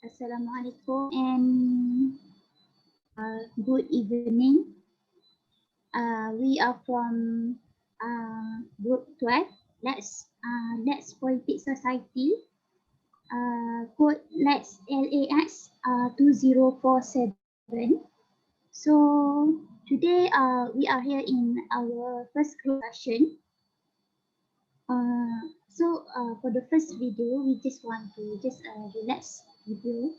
Assalamualaikum and good evening. We are from Group 12. Let's Poetic Society. Code LAX 2047. So today we are here in our first group session. For the first video, we just want to relax video.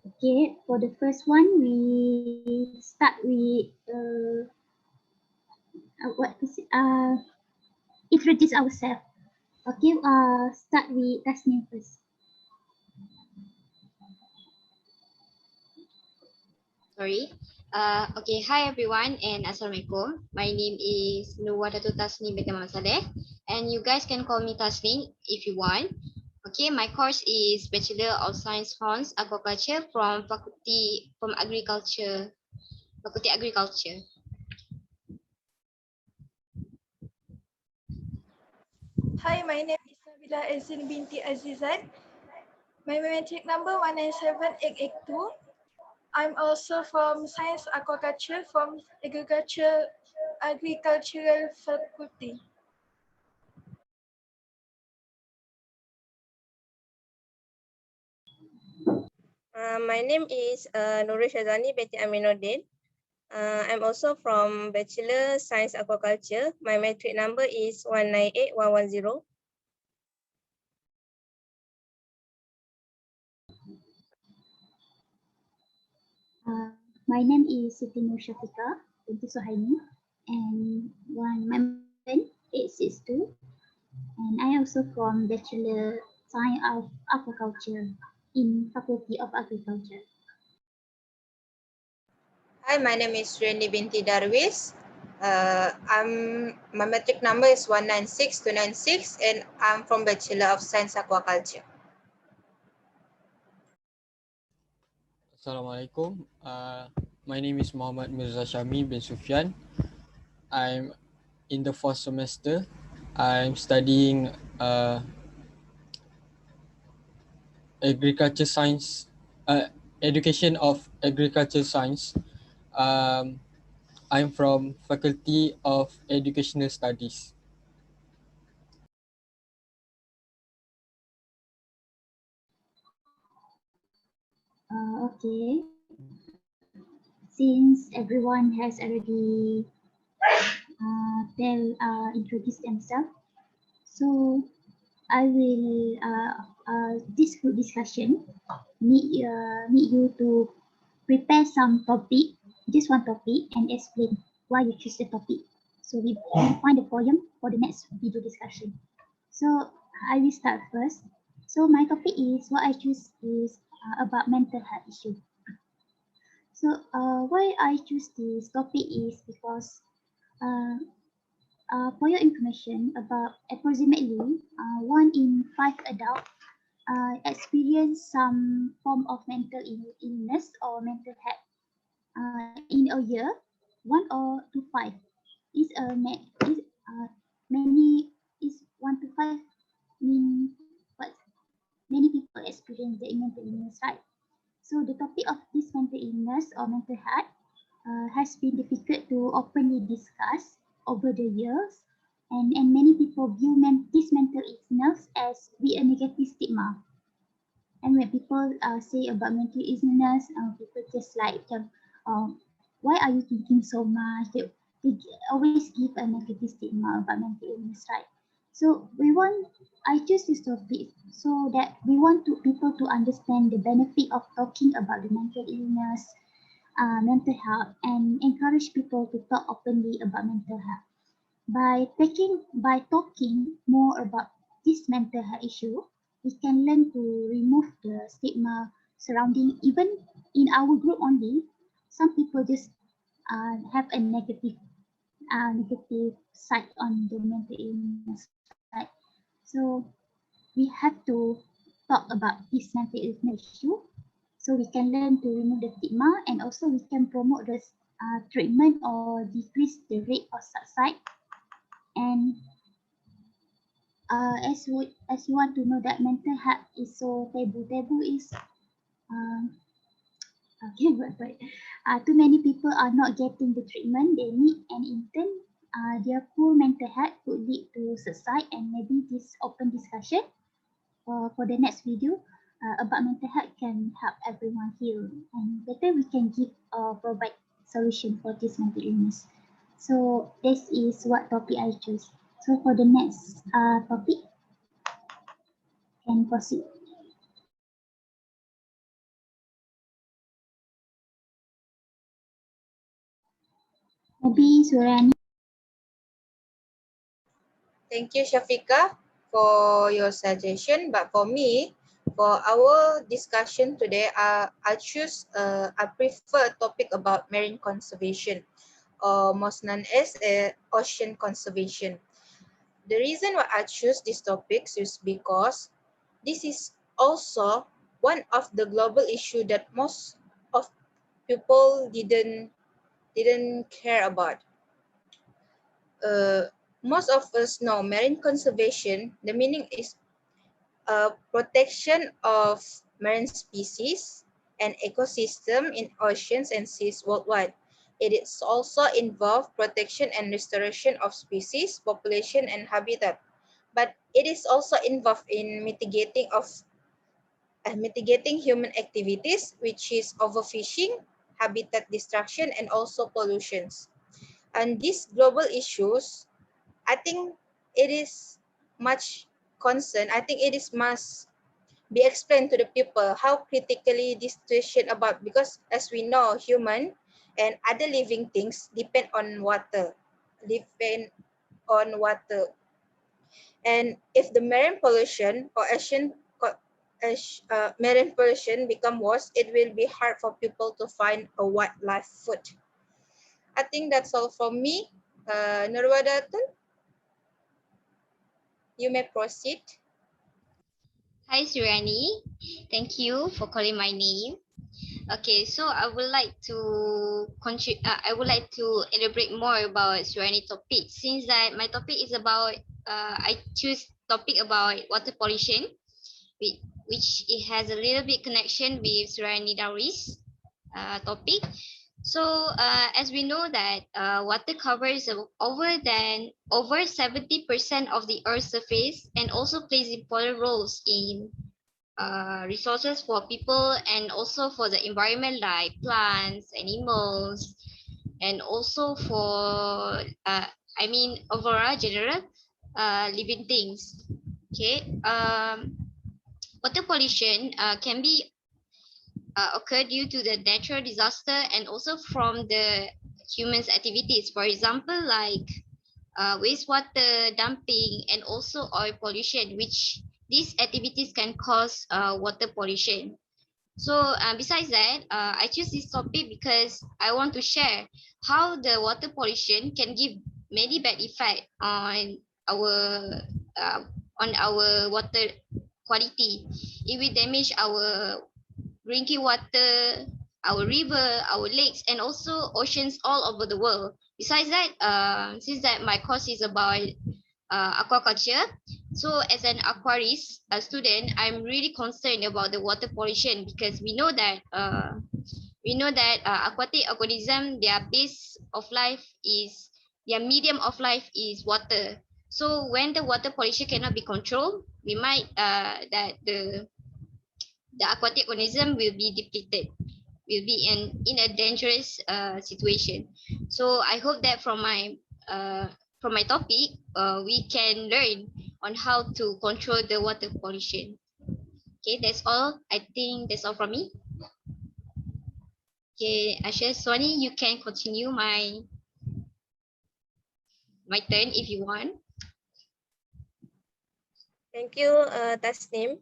Okay, for the first one, we start with introduce ourselves. Okay, start with Tasnim first. Sorry. Okay, hi everyone and Assalamualaikum. My name is Nuwadatu Tasnim binti Muhammad Saleh and you guys can call me Tasnim if you want. Okay, my course is Bachelor of Science Horns Aquaculture from Faculty Agriculture. Hi, my name is Nabila Azin binti Azizan. My metric number 197882. I'm also from Science Aquaculture from Agricultural Faculty. My name is Nurul Shazani binti Aminuddin. I'm also from Bachelor Science Aquaculture. My metric number is 198110. My name is Siti Nur Shafika binti Suhaimi and my number 862. And I also from Bachelor Science of Aquaculture in Faculty of Agriculture. Hi, my name is Reni binti Darwis. My metric number is 196296 and I'm from Bachelor of Science Aquaculture. Assalamualaikum. My name is Muhammad Mirza Syami bin Sufyan. I'm in the 4th semester. I'm studying agriculture science, education of agriculture science. I'm from Faculty of Educational Studies. Okay. Since everyone has already introduced themselves, so I will this group discussion need you to prepare some topic, just one topic, and explain why you choose the topic. So we find the poem for the next video discussion. So I will start first. So my topic is what I choose is about mental health issue. So why I choose this topic is because for your information, about approximately 1 in 5 adults experience some form of mental illness or mental health in a year. 1 or to 5 is many is 1 to 5 mean what many people experience the mental illness, right? So the topic of this mental illness or mental health has been difficult to openly discuss over the years, and many people view this mental illness as with a negative stigma. And when people say about mental illness, people just like, why are you thinking so much? They always give a negative stigma about mental illness, right? So I choose this topic so that we want people to understand the benefit of talking about the mental illness, mental health, and encourage people to talk openly about mental health. By talking more about this mental health issue, we can learn to remove the stigma surrounding. Even in our group only, some people just have a negative side on the mental illness, right? So we have to talk about this mental illness issue so we can learn to remove the stigma, and also we can promote the treatment or decrease the rate of suicide. And as you want to know that mental health is so taboo. Taboo is okay, but too many people are not getting the treatment they need, and in turn, their poor mental health could lead to suicide. And maybe this open discussion for the next video about mental health can help everyone heal, and better we can give provide solution for this mental illness. So this is what topic I choose. So for the next topic, can proceed. Maybe Surani. Thank you, Shafika, for your suggestion. But for me, for our discussion today, I prefer a topic about marine conservation, or most known as ocean conservation. The reason why I choose these topics is because this is also one of the global issue that most of people didn't care about. Most of us know marine conservation. The meaning is protection of marine species and ecosystem in oceans and seas worldwide. It is also involved protection and restoration of species, population, and habitat. But it is also involved in mitigating human activities, which is overfishing, habitat destruction, and also pollutions. And these global issues, I think it is much concern. I think it is must be explained to the people how critically this situation about, because as we know, human and other living things depend on water, and if the marine pollution or marine pollution become worse, it will be hard for people to find a wildlife food. I think that's all from me. Nurwadatun, you may proceed. Hi, Surani. Thank you for calling my name. Okay, so I would like to I would like to elaborate more about Surani topic. Since that my topic is about, I choose topic about water pollution, which it has a little bit connection with Surani Dari's topic. So as we know that water covers over 70% of the Earth's surface, and also plays important roles in resources for people and also for the environment, like plants, animals, and also for overall general living things. Okay. Water pollution can be occur due to the natural disaster and also from the humans activities, for example, like wastewater dumping and also oil pollution, which these activities can cause water pollution. So besides that, I choose this topic because I want to share how the water pollution can give many bad effect uh, on our water quality. It will damage our drinking water, our river, our lakes, and also oceans all over the world. Besides that, since that my course is about aquaculture, so as an aquarist student, I'm really concerned about the water pollution, because we know that aquatic organism, their base of life is their medium of life is water. So when the water pollution cannot be controlled, we might that the aquatic organism will be depleted, will be in a dangerous situation. So I hope that from my topic, we can learn on how to control the water pollution. Okay, that's all. I think that's all from me. Okay, Asha, Sony, you can continue my turn if you want. Thank you, Tasnim.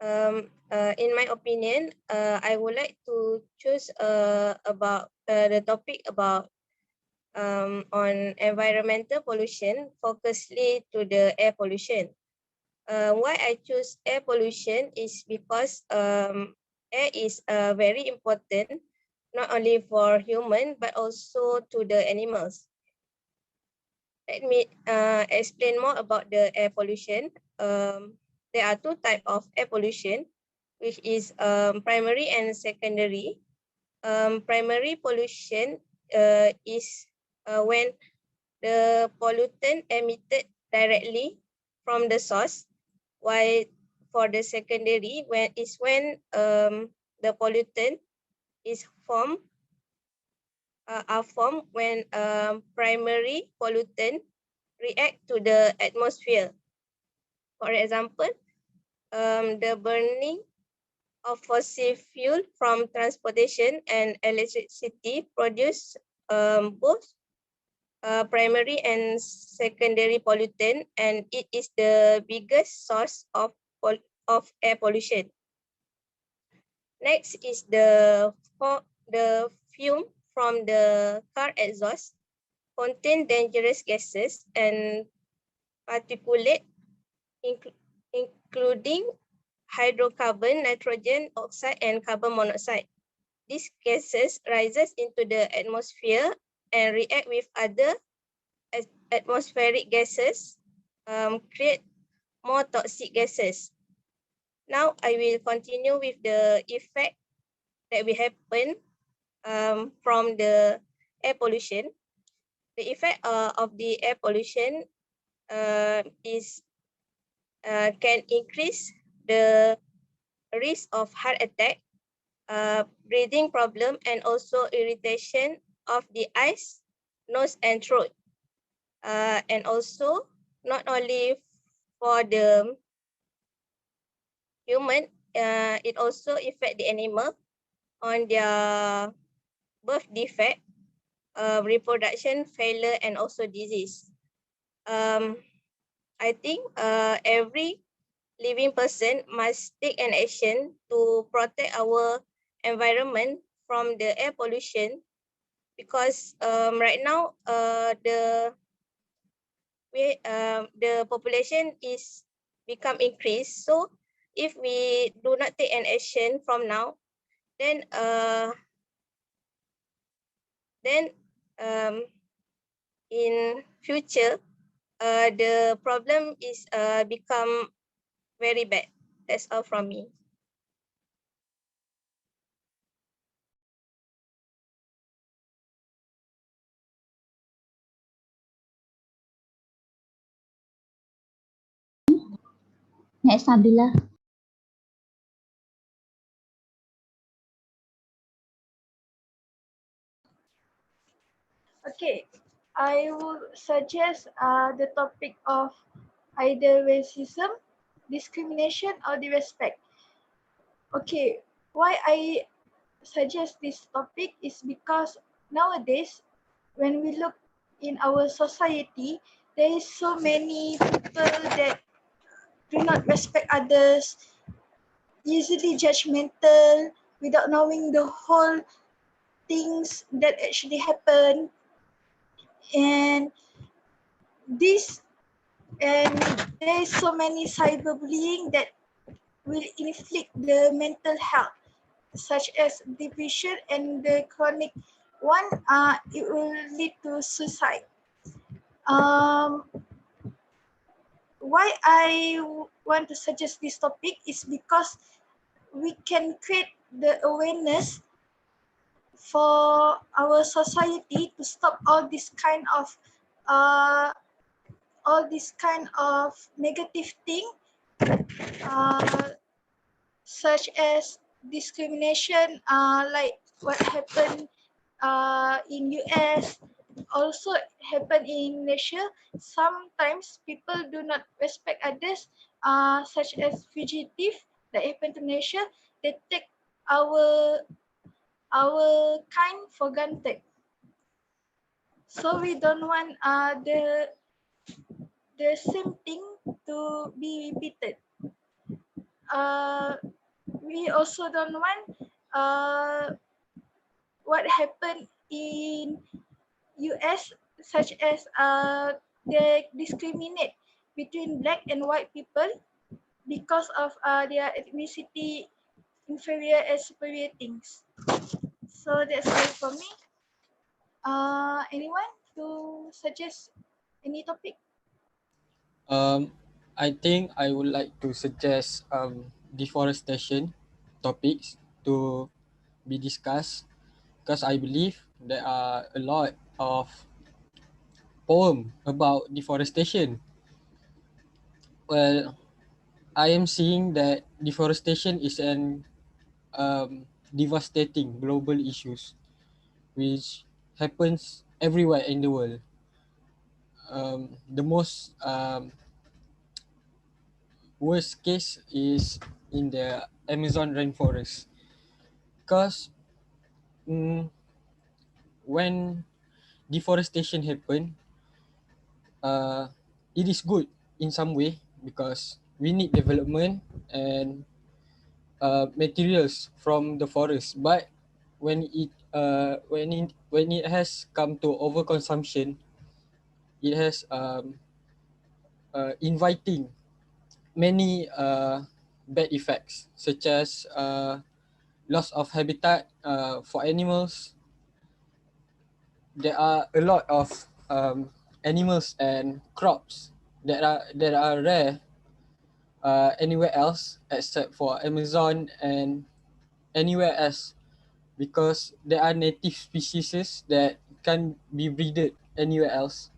In my opinion, I would like to choose about the topic about on environmental pollution, focusedly to the air pollution. Why I choose air pollution is because air is very important, not only for human but also to the animals. Let me explain more about the air pollution. There are two types of air pollution, which is primary and secondary. Primary pollution is when the pollutant emitted directly from the source, while for the secondary when the pollutant is formed are formed when primary pollutant react to the atmosphere. For example, the burning of fossil fuel from transportation and electricity produce both primary and secondary pollutant, and it is the biggest source of air pollution. Next is the fume from the car exhaust contain dangerous gases and particulate, including hydrocarbon, nitrogen oxide, and carbon monoxide. These gases rises into the atmosphere and react with other atmospheric gases, create more toxic gases. Now I will continue with the effect that will happen from the air pollution. The effect of the air pollution can increase the risk of heart attack, breathing problem, and also irritation of the eyes, nose, and throat. And also not only for the human, it also affect the animal on their birth defect, reproduction failure, and also disease. I think every living person must take an action to protect our environment from the air pollution, because right now the population is become increased. So if we do not take an action from now, then in future the problem is become very bad. That's all from me. Next, Abdullah. Okay, I would suggest the topic of either racism, discrimination, or disrespect. Okay, why I suggest this topic is because nowadays, when we look in our society, there is so many people that do not respect others, easily judgmental, without knowing the whole things that actually happen. And this, and there is so many cyberbullying that will inflict the mental health, such as depression, and the chronic one, it will lead to suicide. Why I want to suggest this topic is because we can create the awareness for our society to stop uh, all this kind of negative thing, uh, such as discrimination, like what happened in US, also happen in Malaysia. Sometimes people do not respect others, such as fugitive that happen to Malaysia. They take our kind for granted. So we don't want the same thing to be repeated. We also don't want what happened in US, such as they discriminate between black and white people because of their ethnicity, inferior and superior things. So that's all for me. Anyone to suggest Any topic? I think I would like to suggest deforestation topics to be discussed because I believe there are a lot of poem about deforestation. Well, I am seeing that deforestation is an devastating global issues which happens everywhere in the world. The most worst case is in the Amazon rainforest because when deforestation happen, uh, it is good in some way because we need development and materials from the forest. But when it has come to overconsumption, it has inviting many bad effects such as loss of habitat for animals. There are a lot of animals and crops that are rare anywhere else except for Amazon and anywhere else because there are native species that can be breeded anywhere else.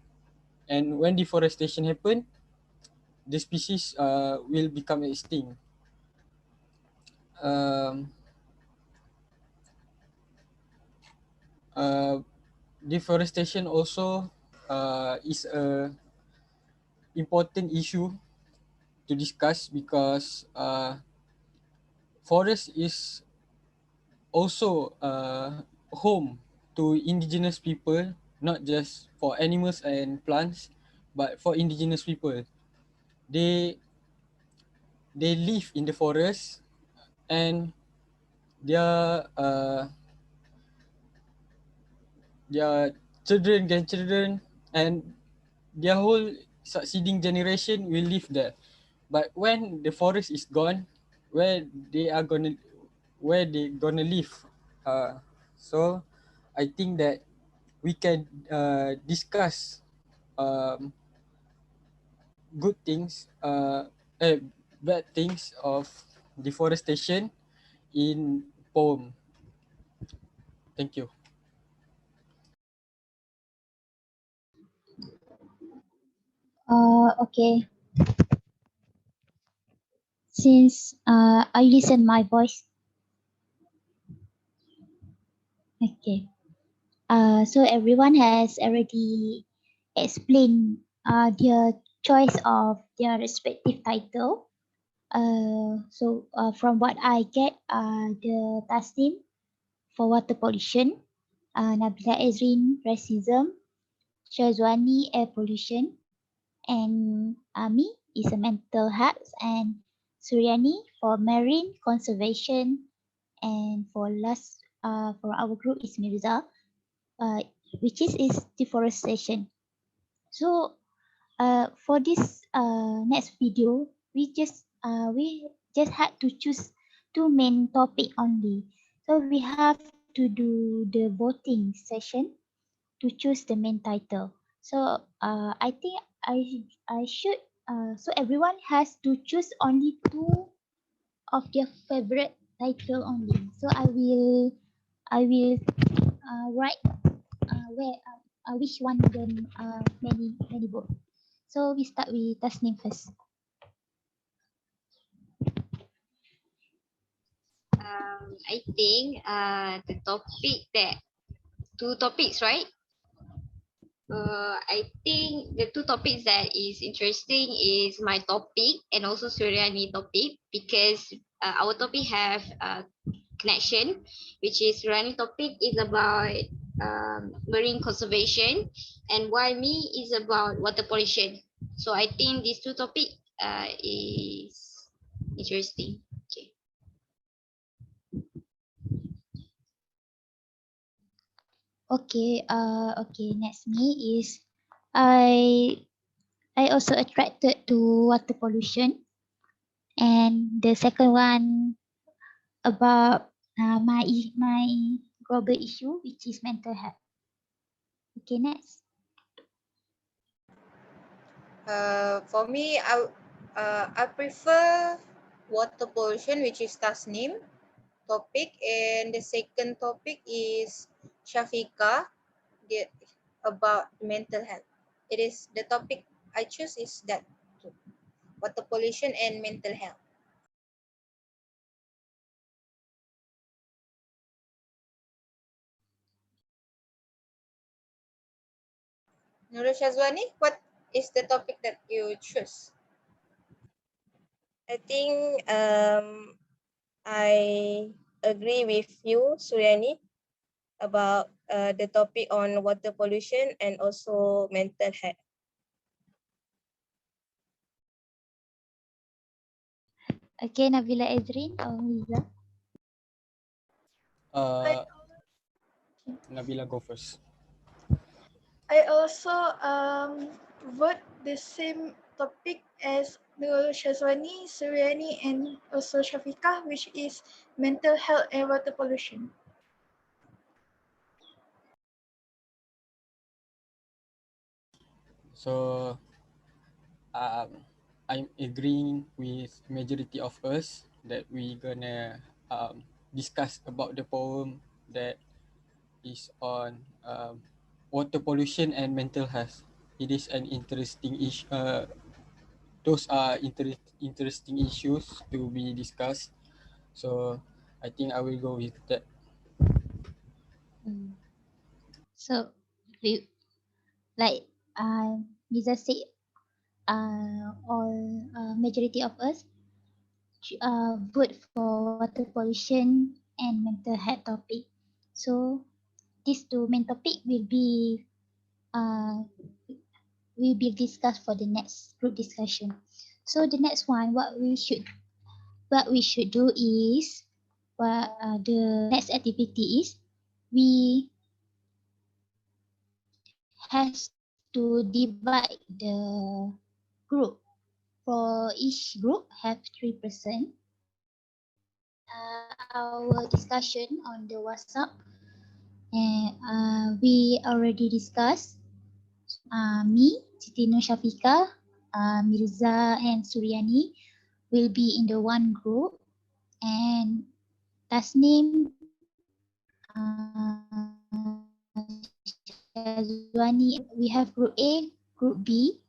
And when deforestation happen, the species will become extinct. Um, uh, Deforestation also is a important issue to discuss because forest is also home to indigenous people, not just for animals and plants, but for indigenous people. They they live in the forest and their uh, their children, grandchildren, and their whole succeeding generation will live there. But when the forest is gone, where they are gonna where they gonna live? Uh, so I think that we can discuss um, good things, bad things of deforestation in poem. Thank you. Okay. Since I listen my voice. Okay. So everyone has already explained their choice of their respective title. From what I get, the Tasnim for water pollution, Nabila Ezrin racism, Shazwani air pollution, and Ami is a mental health, and Suryani for marine conservation, and for our group is Mirza, uh, which is deforestation. So for this next video, we just had to choose two main topic only. So we have to do the voting session to choose the main title. So I think I should so everyone has to choose only two of their favorite title only. So I will write which one then many vote. So we start with Tasnim first. I think the topic that two topics, right? I think the two topics that is interesting is my topic and also Suryani topic because our topic have connection, which is Suryani topic is about marine conservation and why me is about water pollution. So I think these two topic is interesting. Okay. Okay, next me is I I also attracted to water pollution, and the second one about my global issue, which is mental health. Okay, next. For me, I prefer water pollution, which is Tasnim topic, and the second topic is Shafika, the, about mental health. It is the topic I choose is that two, water pollution and mental health. Nurul Shazwani, what is the topic that you choose? I think I agree with you, Suryani, about the topic on water pollution and also mental health. Okay, Nabila Ezrin or Miza? Uh, Nabila, go first. I also vote the same topic as Nur Shazwani, Suryani, and also Shafika, which is mental health and water pollution. So I'm agreeing with majority of us that we gonna discuss about the poem that is on water pollution and mental health. It is an interesting issue. Those are interesting issues to be discussed. So I think I will go with that. So, we, like Miza said, all majority of us vote for water pollution and mental health topic. So these two main topic uh, will be discussed for the next group discussion. So the next one, what we should do is, the next activity is, we has to divide the group. For each group have 3 person. Our discussion on the WhatsApp, and we already discussed. Me, Siti Nur Shafika, Mirza, and Suryani will be in the one group, and Tasnim, Shazwani. We have group A, group B.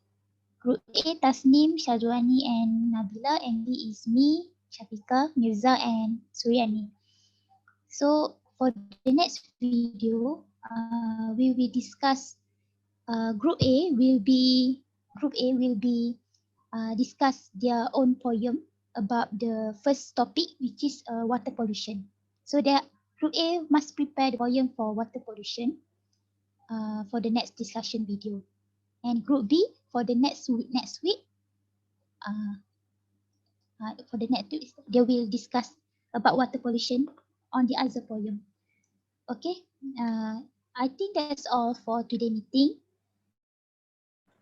Group A, Tasnim, Shazwani, and Nabila, and B is me, Shafika, Mirza, and Suryani. So for the next video, we will discuss. Group A will be discuss their own poem about the first topic, which is water pollution. So Group A must prepare the poem for water pollution for the next discussion video, and Group B for the next week. For the next week, they will discuss about water pollution on the other poem. Okay. I think that's all for today meeting.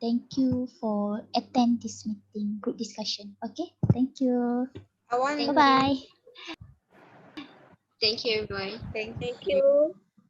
Thank you for attend this meeting, group discussion. Okay, thank you. I want Bye bye. Thank you, everyone. thank Thank you. you.